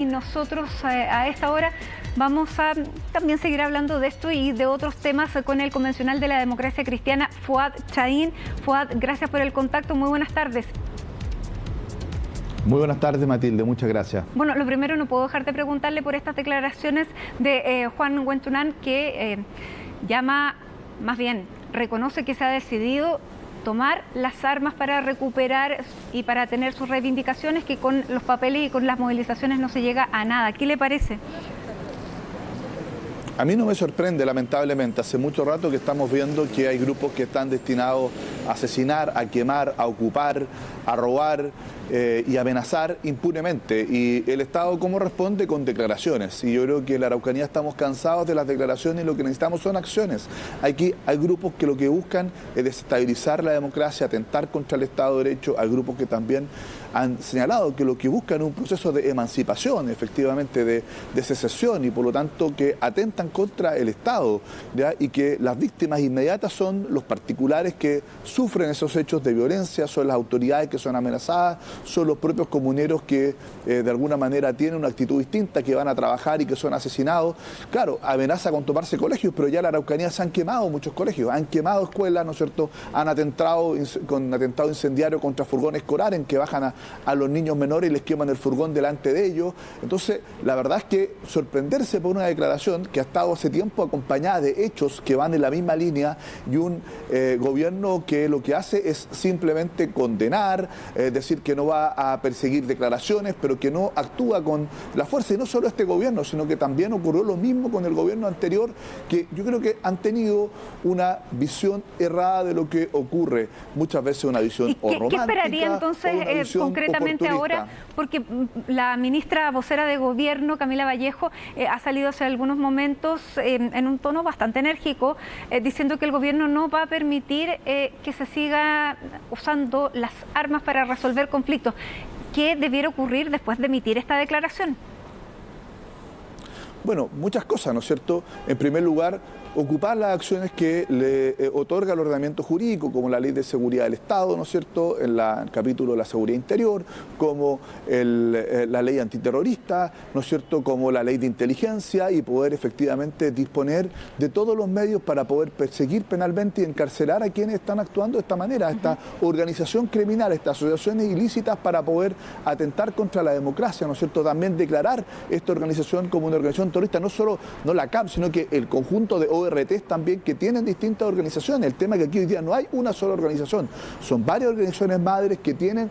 Y nosotros a esta hora vamos a también seguir hablando de esto y de otros temas con el convencional de la democracia cristiana, Fouad Chahine. Fouad, gracias por el contacto, muy buenas tardes. Muy buenas tardes, Matilde, muchas gracias. Bueno, lo primero, no puedo dejar de preguntarle por estas declaraciones de Juan Huentunán, que llama, más bien, reconoce que se ha decidido tomar las armas para recuperar y para tener sus reivindicaciones, que con los papeles y con las movilizaciones no se llega a nada. ¿Qué le parece? A mí no me sorprende, lamentablemente. Hace mucho rato que estamos viendo que hay grupos que están destinados a asesinar, a quemar, a ocupar, a robar y amenazar impunemente. Y el Estado, ¿cómo responde? Con declaraciones. Y yo creo que en la Araucanía estamos cansados de las declaraciones y lo que necesitamos son acciones. Aquí hay grupos que lo que buscan es desestabilizar la democracia, atentar contra el Estado de Derecho. Hay grupos que también han señalado que lo que buscan es un proceso de emancipación, efectivamente, de secesión, y por lo tanto que atentan contra el Estado, ¿ya? Y que las víctimas inmediatas son los particulares que sufren esos hechos de violencia, son las autoridades que son amenazadas, son los propios comuneros que de alguna manera tienen una actitud distinta, que van a trabajar y que son asesinados. Claro, amenaza con tomarse colegios, pero ya en la Araucanía se han quemado muchos colegios, han quemado escuelas, ¿no es cierto? Han atentado con atentado incendiario contra furgones escolares en que bajan a los niños menores y les queman el furgón delante de ellos. Entonces, la verdad es que sorprenderse por una declaración que ha estado hace tiempo acompañada de hechos que van en la misma línea y un gobierno que lo que hace es simplemente condenar, decir que no va a perseguir declaraciones, pero que no actúa con la fuerza. Y no solo este gobierno, sino que también ocurrió lo mismo con el gobierno anterior, que yo creo que han tenido una visión errada de lo que ocurre. Muchas veces una visión o romántica. ¿Qué esperaría entonces concretamente ahora? Porque la ministra vocera de Gobierno, Camila Vallejo, ha salido hace algunos momentos en un tono bastante enérgico, diciendo que el gobierno no va a permitir que se siga usando las armas para resolver conflictos. ¿Qué debiera ocurrir después de emitir esta declaración? Bueno, muchas cosas, ¿no es cierto? En primer lugar, ocupar las acciones que le otorga el ordenamiento jurídico, como la Ley de Seguridad del Estado, ¿no es cierto?, en el capítulo de la seguridad interior, como la ley antiterrorista, ¿no es cierto?, como la ley de inteligencia, y poder efectivamente disponer de todos los medios para poder perseguir penalmente y encarcelar a quienes están actuando de esta manera, esta organización criminal, estas asociaciones ilícitas, para poder atentar contra la democracia, ¿no es cierto?, también declarar esta organización como una organización terrorista, no solo la CAM, sino que el conjunto de ORTs también, que tienen distintas organizaciones. El tema es que aquí hoy día no hay una sola organización, son varias organizaciones madres que tienen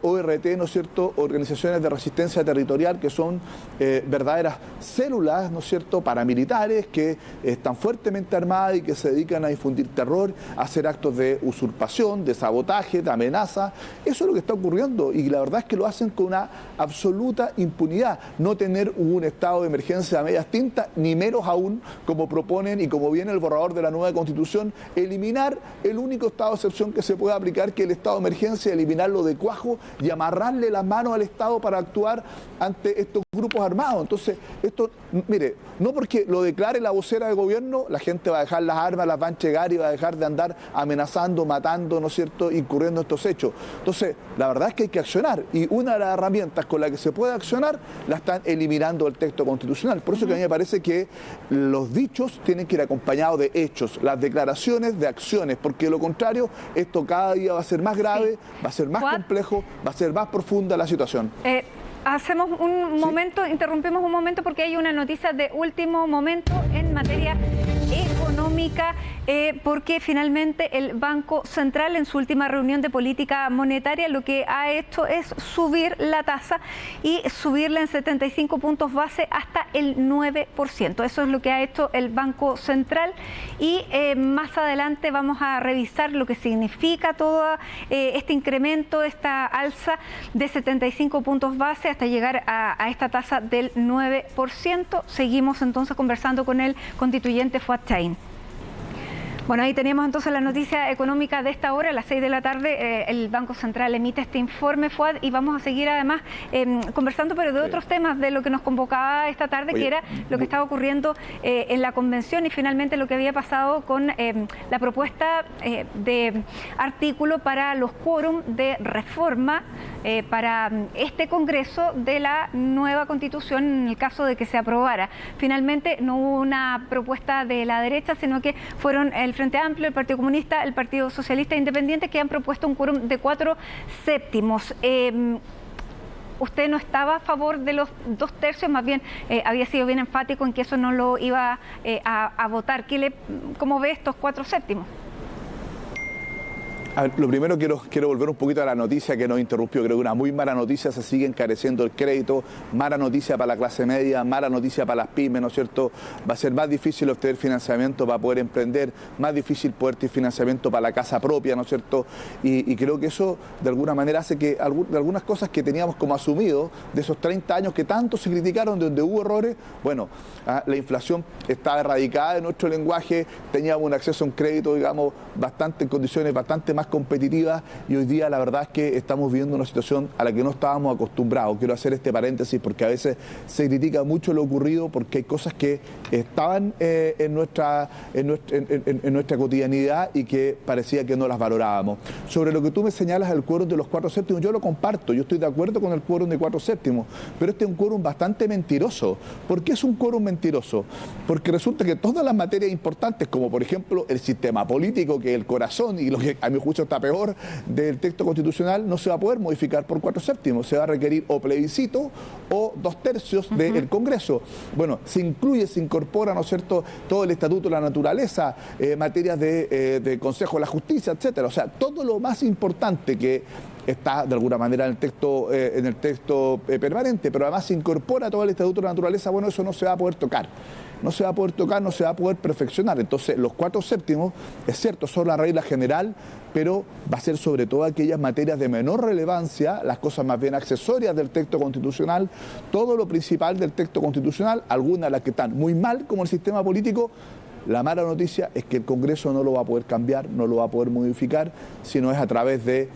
ORT, ¿no es cierto?, organizaciones de resistencia territorial, que son verdaderas células, ¿no es cierto?, paramilitares, que están fuertemente armadas y que se dedican a difundir terror, a hacer actos de usurpación, de sabotaje, de amenaza. Eso es lo que está ocurriendo, y la verdad es que lo hacen con una absoluta impunidad. No tener un estado de emergencia a medias tintas, ni menos aún, como proponen y como viene el borrador de la nueva Constitución, eliminar el único estado de excepción que se puede aplicar, que es el estado de emergencia, eliminarlo de cuajo y amarrarle las manos al Estado para actuar ante estos grupos armados. Entonces, esto, mire, no porque lo declare la vocera de gobierno, la gente va a dejar las armas, las va a entregar y va a dejar de andar amenazando, matando, ¿no es cierto?, incurriendo en estos hechos. Entonces, la verdad es que hay que accionar, y una de las herramientas con las que se puede accionar la están eliminando del texto constitucional. Por eso que a mí me parece que los dichos tienen que ir acompañados de hechos, las declaraciones de acciones, porque de lo contrario, esto cada día va a ser más grave, va a ser más complejo, va a ser más profunda la situación. Hacemos un momento, interrumpimos un momento porque hay una noticia de último momento en materia económica, porque finalmente el Banco Central, en su última reunión de política monetaria, lo que ha hecho es subir la tasa y subirla en 75 puntos base hasta el 9%. Eso es lo que ha hecho el Banco Central, y más adelante vamos a revisar lo que significa todo este incremento, esta alza de 75 puntos base hasta llegar a esta tasa del 9%. Seguimos entonces conversando con el constituyente Fouad Chahine. Bueno, ahí teníamos entonces la noticia económica de esta hora, a las 6 de la tarde, el Banco Central emite este informe, Fuad, y vamos a seguir además conversando, pero de otros temas, de lo que nos convocaba esta tarde, que era lo que estaba ocurriendo en la convención y finalmente lo que había pasado con la propuesta de artículo para los quórum de reforma para este Congreso de la nueva Constitución en el caso de que se aprobara. Finalmente no hubo una propuesta de la derecha, sino que fueron el Frente Amplio, el Partido Comunista, el Partido Socialista e Independiente, que han propuesto un quórum de 4/7. Usted no estaba a favor de los 2/3, más bien había sido bien enfático en que eso no lo iba a votar. ¿Cómo ve estos 4/7? A ver, lo primero quiero volver un poquito a la noticia que nos interrumpió. Creo que una muy mala noticia, se sigue encareciendo el crédito, mala noticia para la clase media, mala noticia para las pymes, ¿no es cierto? Va a ser más difícil obtener financiamiento para poder emprender, más difícil poder tener financiamiento para la casa propia, ¿no es cierto? Y creo que eso de alguna manera hace que de algunas cosas que teníamos como asumido de esos 30 años que tanto se criticaron, de donde hubo errores, bueno, la inflación estaba erradicada de nuestro lenguaje, teníamos un acceso a un crédito, digamos, en condiciones bastante más competitivas, y hoy día la verdad es que estamos viviendo una situación a la que no estábamos acostumbrados. Quiero hacer este paréntesis porque a veces se critica mucho lo ocurrido porque hay cosas que estaban en nuestra cotidianidad y que parecía que no las valorábamos. Sobre lo que tú me señalas, el quórum de los 4/7, yo lo comparto, yo estoy de acuerdo con el quórum de 4/7, pero este es un quórum bastante mentiroso. ¿Por qué es un quórum mentiroso? Porque resulta que todas las materias importantes, como por ejemplo el sistema político, que es el corazón y lo que a mi juicio está peor del texto constitucional, no se va a poder modificar por 4/7, se va a requerir o plebiscito o 2/3 del Congreso. Bueno, se incorpora, ¿no es cierto?, todo el Estatuto de la Naturaleza, materias de Consejo de la Justicia, etcétera. O sea, todo lo más importante que está de alguna manera en el texto permanente, pero además se incorpora todo el Estatuto de la Naturaleza. Bueno, eso no se va a poder tocar. No se va a poder tocar, no se va a poder perfeccionar. Entonces, los 4/7, es cierto, son la regla general, pero va a ser sobre todo aquellas materias de menor relevancia, las cosas más bien accesorias del texto constitucional, todo lo principal del texto constitucional, algunas de las que están muy mal, como el sistema político. La mala noticia es que el Congreso no lo va a poder cambiar, no lo va a poder modificar, sino es a través de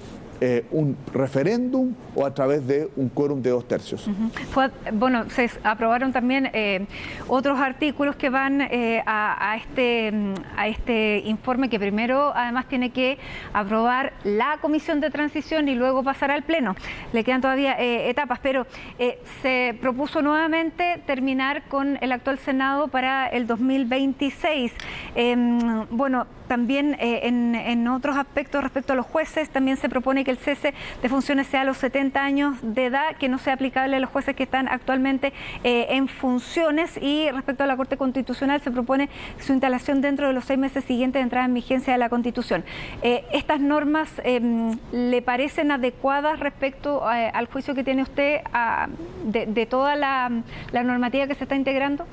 un referéndum o a través de un quórum de 2/3. Bueno, se aprobaron también otros artículos que van a este informe, que primero además tiene que aprobar la Comisión de Transición y luego pasar al Pleno. Le quedan todavía etapas, pero se propuso nuevamente terminar con el actual Senado para el 2026. Bueno, también en otros aspectos respecto a los jueces, también se propone que el cese de funciones sea a los 70 años de edad, que no sea aplicable a los jueces que están actualmente en funciones, y respecto a la Corte Constitucional se propone su instalación dentro de los 6 meses siguientes de entrada en vigencia de la Constitución. ¿Estas normas le parecen adecuadas respecto al juicio que tiene usted de toda la normativa que se está integrando?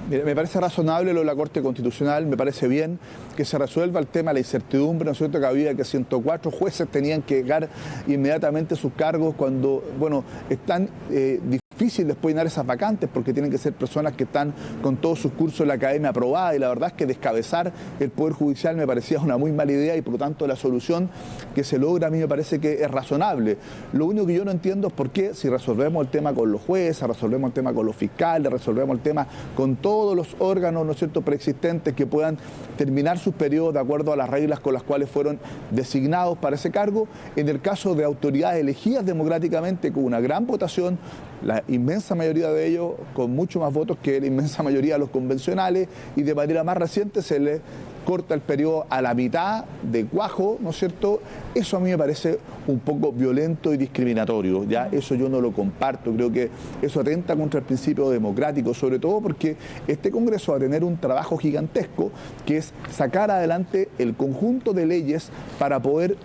Me parece razonable lo de la Corte Constitucional, me parece bien que se resuelva el tema de la incertidumbre, ¿no es cierto?, que había que 104 jueces tenían que llegar inmediatamente a sus cargos cuando, bueno, están difícil después llenar esas vacantes porque tienen que ser personas que están con todos sus cursos en la academia aprobada, y la verdad es que descabezar el Poder Judicial me parecía una muy mala idea, y por lo tanto la solución que se logra a mí me parece que es razonable. Lo único que yo no entiendo es por qué, si resolvemos el tema con los jueces, resolvemos el tema con los fiscales, resolvemos el tema con todos los órganos, ¿no es cierto?, preexistentes que puedan terminar sus periodos de acuerdo a las reglas con las cuales fueron designados para ese cargo, en el caso de autoridades elegidas democráticamente con una gran votación, la inmensa mayoría de ellos con mucho más votos que la inmensa mayoría de los convencionales, y de manera más reciente se le corta el periodo a la mitad de cuajo, ¿no es cierto? Eso a mí me parece un poco violento y discriminatorio, ¿ya? Eso yo no lo comparto, creo que eso atenta contra el principio democrático, sobre todo porque este Congreso va a tener un trabajo gigantesco, que es sacar adelante el conjunto de leyes para poder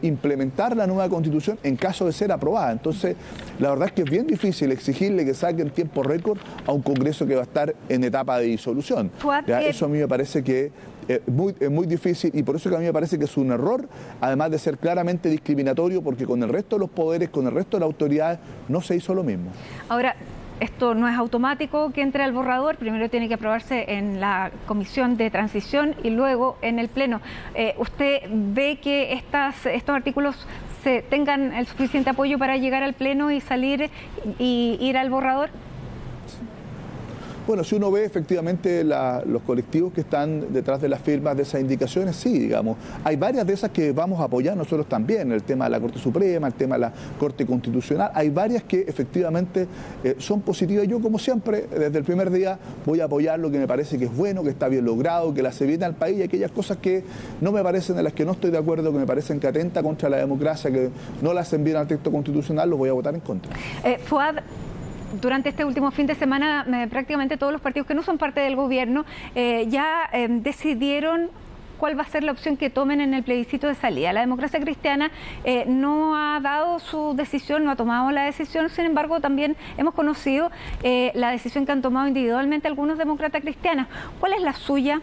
implementar la nueva Constitución en caso de ser aprobada. Entonces, la verdad es que es bien difícil exigirle que saque en tiempo récord a un Congreso que va a estar en etapa de disolución. Eso a mí me parece que es muy difícil, y por eso que a mí me parece que es un error, además de ser claramente discriminatorio, porque con el resto de los poderes, con el resto de las autoridades, no se hizo lo mismo. Ahora, esto no es automático que entre al borrador, primero tiene que aprobarse en la Comisión de Transición y luego en el Pleno. ¿Usted ve que estos artículos tengan el suficiente apoyo para llegar al Pleno y salir y ir al borrador? Bueno, si uno ve efectivamente los colectivos que están detrás de las firmas de esas indicaciones, sí, digamos. Hay varias de esas que vamos a apoyar nosotros también, el tema de la Corte Suprema, el tema de la Corte Constitucional. Hay varias que efectivamente son positivas. Yo, como siempre, desde el primer día voy a apoyar lo que me parece que es bueno, que está bien logrado, que le hace bien al país, y aquellas cosas que no me parecen, en las que no estoy de acuerdo, que me parecen que atenta contra la democracia, que no le hacen bien al texto constitucional, los voy a votar en contra. Fuad, durante este último fin de semana, prácticamente todos los partidos que no son parte del gobierno ya decidieron cuál va a ser la opción que tomen en el plebiscito de salida. La Democracia Cristiana no ha dado su decisión, no ha tomado la decisión, sin embargo también hemos conocido la decisión que han tomado individualmente algunos demócratas cristianos. ¿Cuál es la suya?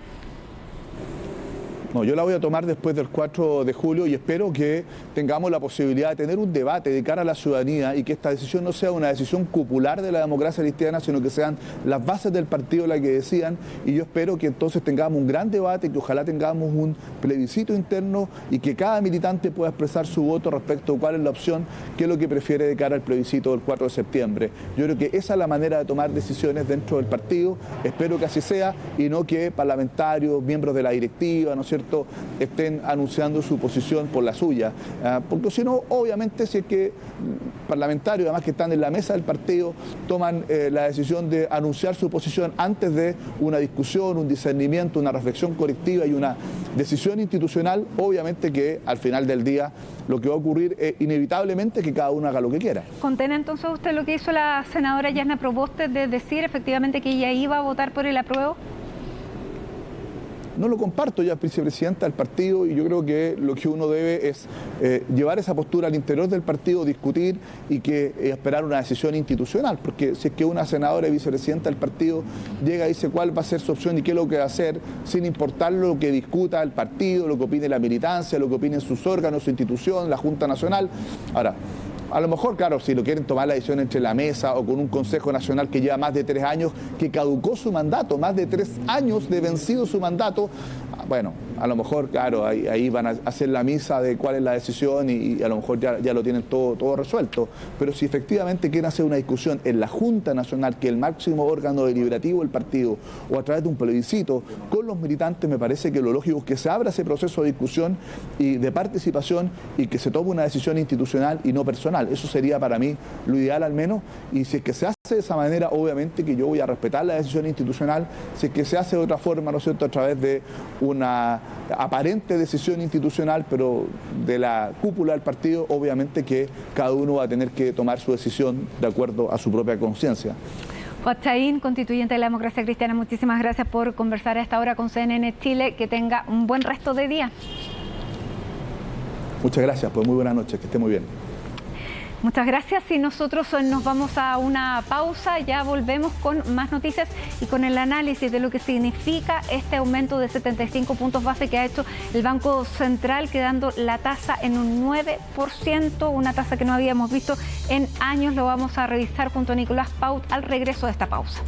No, yo la voy a tomar después del 4 de julio y espero que tengamos la posibilidad de tener un debate de cara a la ciudadanía y que esta decisión no sea una decisión cupular de la democracia cristiana, sino que sean las bases del partido las que decidan, y yo espero que entonces tengamos un gran debate, que ojalá tengamos un plebiscito interno y que cada militante pueda expresar su voto respecto a cuál es la opción, qué es lo que prefiere de cara al plebiscito del 4 de septiembre. Yo creo que esa es la manera de tomar decisiones dentro del partido, espero que así sea y no que parlamentarios, miembros de la directiva, ¿no es cierto?, estén anunciando su posición por la suya, porque si no, obviamente, si es que parlamentarios, además que están en la mesa del partido, toman la decisión de anunciar su posición antes de una discusión, un discernimiento, una reflexión colectiva y una decisión institucional, obviamente que al final del día lo que va a ocurrir es inevitablemente que cada uno haga lo que quiera. ¿Condena entonces usted lo que hizo la senadora Yasna Proboste de decir efectivamente que ella iba a votar por el apruebo? No lo comparto, ya es vicepresidenta del partido, y yo creo que lo que uno debe es llevar esa postura al interior del partido, discutir y que esperar una decisión institucional, porque si es que una senadora y vicepresidenta del partido llega y dice cuál va a ser su opción y qué es lo que va a hacer, sin importar lo que discuta el partido, lo que opine la militancia, lo que opinen sus órganos, su institución, la Junta Nacional. Ahora, a lo mejor, claro, si lo quieren tomar la decisión entre la mesa o con un Consejo Nacional que lleva más de 3 años, que caducó su mandato, más de 3 años de vencido su mandato, bueno, a lo mejor, claro, ahí van a hacer la misa de cuál es la decisión y a lo mejor ya lo tienen todo resuelto. Pero si efectivamente quieren hacer una discusión en la Junta Nacional, que es el máximo órgano deliberativo del partido, o a través de un plebiscito con los militantes, me parece que lo lógico es que se abra ese proceso de discusión y de participación y que se tome una decisión institucional y no personal. Eso sería para mí lo ideal al menos, y si es que se hace de esa manera, obviamente que yo voy a respetar la decisión institucional. Si es que se hace de otra forma, ¿no es cierto?, a través de una aparente decisión institucional, pero de la cúpula del partido, obviamente que cada uno va a tener que tomar su decisión de acuerdo a su propia conciencia. Fuad Chahín, constituyente de la Democracia Cristiana, muchísimas gracias por conversar a esta hora con CNN Chile. Que tenga un buen resto de día. Muchas gracias, pues muy buenas noches, que esté muy bien. Muchas gracias, y nosotros nos vamos a una pausa, ya volvemos con más noticias y con el análisis de lo que significa este aumento de 75 puntos base que ha hecho el Banco Central, quedando la tasa en un 9%, una tasa que no habíamos visto en años. Lo vamos a revisar junto a Nicolás Paut al regreso de esta pausa.